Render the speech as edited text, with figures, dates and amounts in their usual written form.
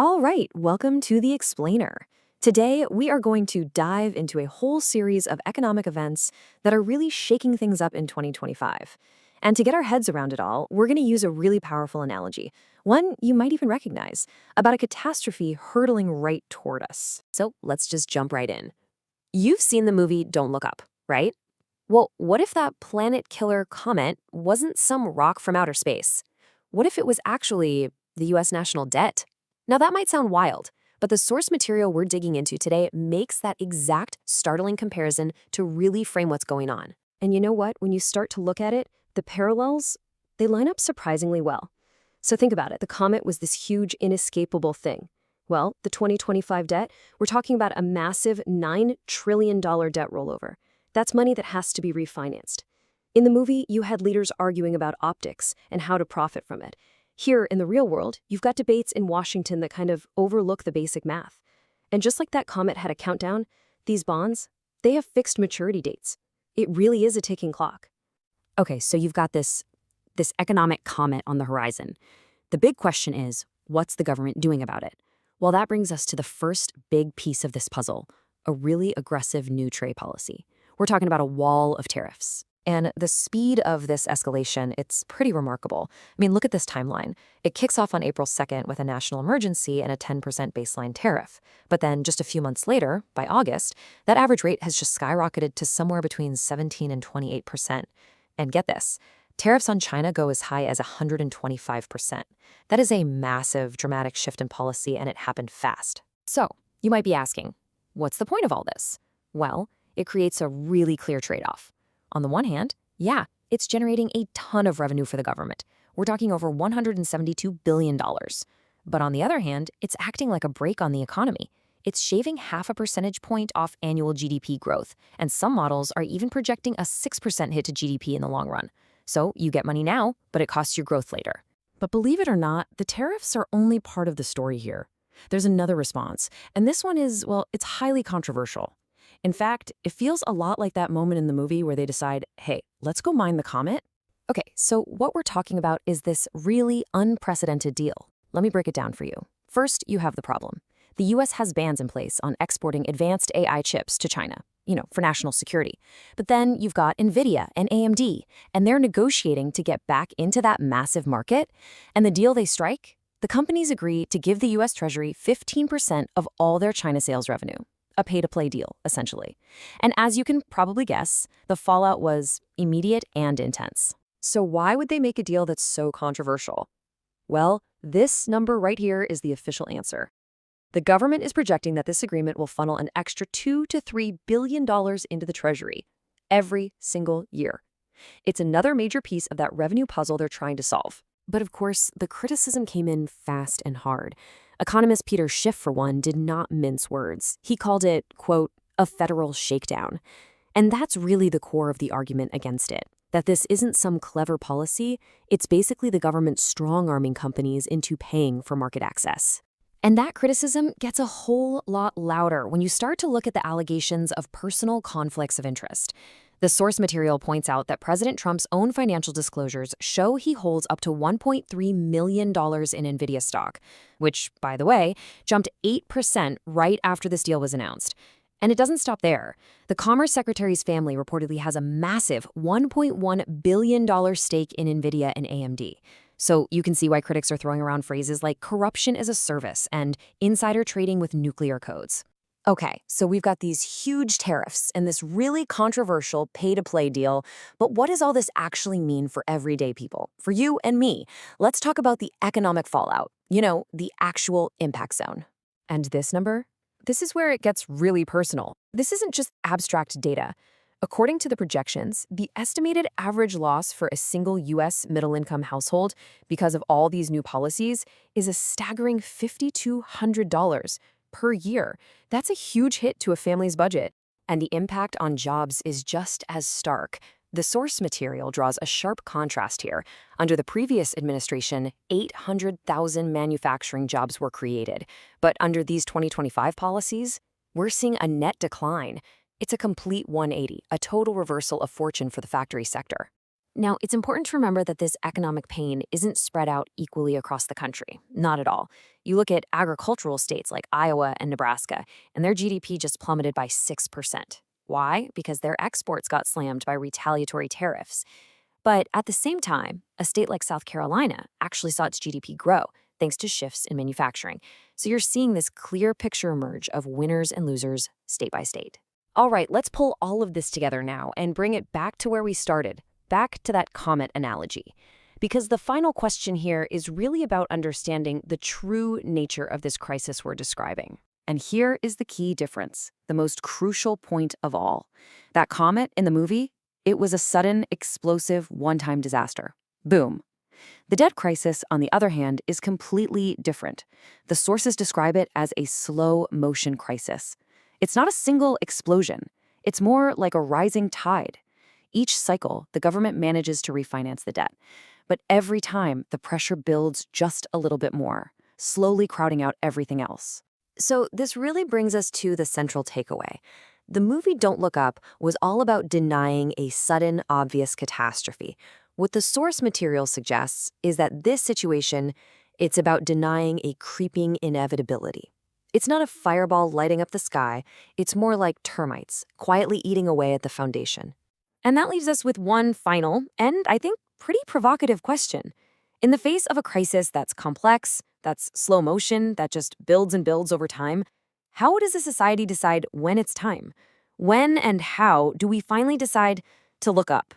All right, welcome to The Explainer. Today, we are going to dive into a whole series of economic events that are really shaking things up in 2025. And to get our heads around it all, we're going to use a really powerful analogy, one you might even recognize, about a catastrophe hurtling right toward us. So let's just jump right in. You've seen the movie Don't Look Up, right? Well, what if that planet killer comet wasn't some rock from outer space? What if it was actually the US national debt? Now, that might sound wild, but the source material we're digging into today makes that exact startling comparison to really frame what's going on. And you know what? When you start to look at it, the parallels, they line up surprisingly well. So think about it. The comet was this huge, inescapable thing. Well, the 2025 debt, we're talking about a massive $9 trillion debt rollover. That's money that has to be refinanced. In the movie, you had leaders arguing about optics and how to profit from it. Here, in the real world, you've got debates in Washington that kind of overlook the basic math. And just like that comet had a countdown, these bonds, they have fixed maturity dates. It really is a ticking clock. Okay, so you've got this economic comet on the horizon. The big question is, what's the government doing about it? Well, that brings us to the first big piece of this puzzle, a really aggressive new trade policy. We're talking about a wall of tariffs. And the speed of this escalation, it's pretty remarkable. I mean, look at this timeline. It kicks off on April 2nd with a national emergency and a 10% baseline tariff. But then just a few months later, by August, that average rate has just skyrocketed to somewhere between 17 and 28%. And get this, tariffs on China go as high as 125%. That is a massive, dramatic shift in policy, and it happened fast. So, you might be asking, what's the point of all this? Well, it creates a really clear trade-off. On the one hand, yeah, it's generating a ton of revenue for the government. We're talking over $172 billion. But on the other hand, it's acting like a brake on the economy. It's shaving half a percentage point off annual GDP growth, and some models are even projecting a 6% hit to GDP in the long run. So you get money now, but it costs you growth later. But believe it or not, the tariffs are only part of the story here. There's another response, and this one is, well, it's highly controversial. In fact, it feels a lot like that moment in the movie where they decide, hey, let's go mine the comet. Okay, so what we're talking about is this really unprecedented deal. Let me break it down for you. First, you have the problem. The US has bans in place on exporting advanced AI chips to China, for national security. But then you've got NVIDIA and AMD, and they're negotiating to get back into that massive market. And the deal they strike? The companies agree to give the US Treasury 15% of all their China sales revenue. A pay-to-play deal, essentially. And as you can probably guess, the fallout was immediate and intense. So why would they make a deal that's so controversial? Well, this number right here is the official answer. The government is projecting that this agreement will funnel an extra $2 to $3 billion into the Treasury every single year. It's another major piece of that revenue puzzle they're trying to solve. But of course, the criticism came in fast and hard. Economist Peter Schiff, for one, did not mince words. He called it, quote, a federal shakedown. And that's really the core of the argument against it, that this isn't some clever policy, it's basically the government strong-arming companies into paying for market access. And that criticism gets a whole lot louder when you start to look at the allegations of personal conflicts of interest. The source material points out that President Trump's own financial disclosures show he holds up to $1.3 million in NVIDIA stock, which, by the way, jumped 8% right after this deal was announced. And it doesn't stop there. The Commerce Secretary's family reportedly has a massive $1.1 billion stake in NVIDIA and AMD. So you can see why critics are throwing around phrases like corruption as a service and insider trading with nuclear codes. Okay, so we've got these huge tariffs and this really controversial pay-to-play deal, but what does all this actually mean for everyday people, for you and me? Let's talk about the economic fallout, the actual impact zone. And this number? This is where it gets really personal. This isn't just abstract data. According to the projections, the estimated average loss for a single U.S. middle-income household because of all these new policies is a staggering $5,200 per year. That's a huge hit to a family's budget. And the impact on jobs is just as stark. The source material draws a sharp contrast here. Under the previous administration, 800,000 manufacturing jobs were created. But under these 2025 policies, we're seeing a net decline. It's a complete 180, a total reversal of fortune for the factory sector. Now, it's important to remember that this economic pain isn't spread out equally across the country. Not at all. You look at agricultural states like Iowa and Nebraska, and their GDP just plummeted by 6%. Why? Because their exports got slammed by retaliatory tariffs. But at the same time, a state like South Carolina actually saw its GDP grow thanks to shifts in manufacturing. So you're seeing this clear picture emerge of winners and losers state by state. All right, let's pull all of this together now and bring it back to where we started, back to that comet analogy. Because the final question here is really about understanding the true nature of this crisis we're describing. And here is the key difference, the most crucial point of all. That comet in the movie, it was a sudden, explosive, one-time disaster. Boom. The debt crisis, on the other hand, is completely different. The sources describe it as a slow-motion crisis. It's not a single explosion. It's more like a rising tide. Each cycle, the government manages to refinance the debt. But every time, the pressure builds just a little bit more, slowly crowding out everything else. So this really brings us to the central takeaway. The movie Don't Look Up was all about denying a sudden, obvious catastrophe. What the source material suggests is that this situation, it's about denying a creeping inevitability. It's not a fireball lighting up the sky, it's more like termites, quietly eating away at the foundation. And that leaves us with one final, and I think pretty provocative question. In the face of a crisis that's complex, that's slow motion, that just builds and builds over time, how does a society decide when it's time? When and how do we finally decide to look up?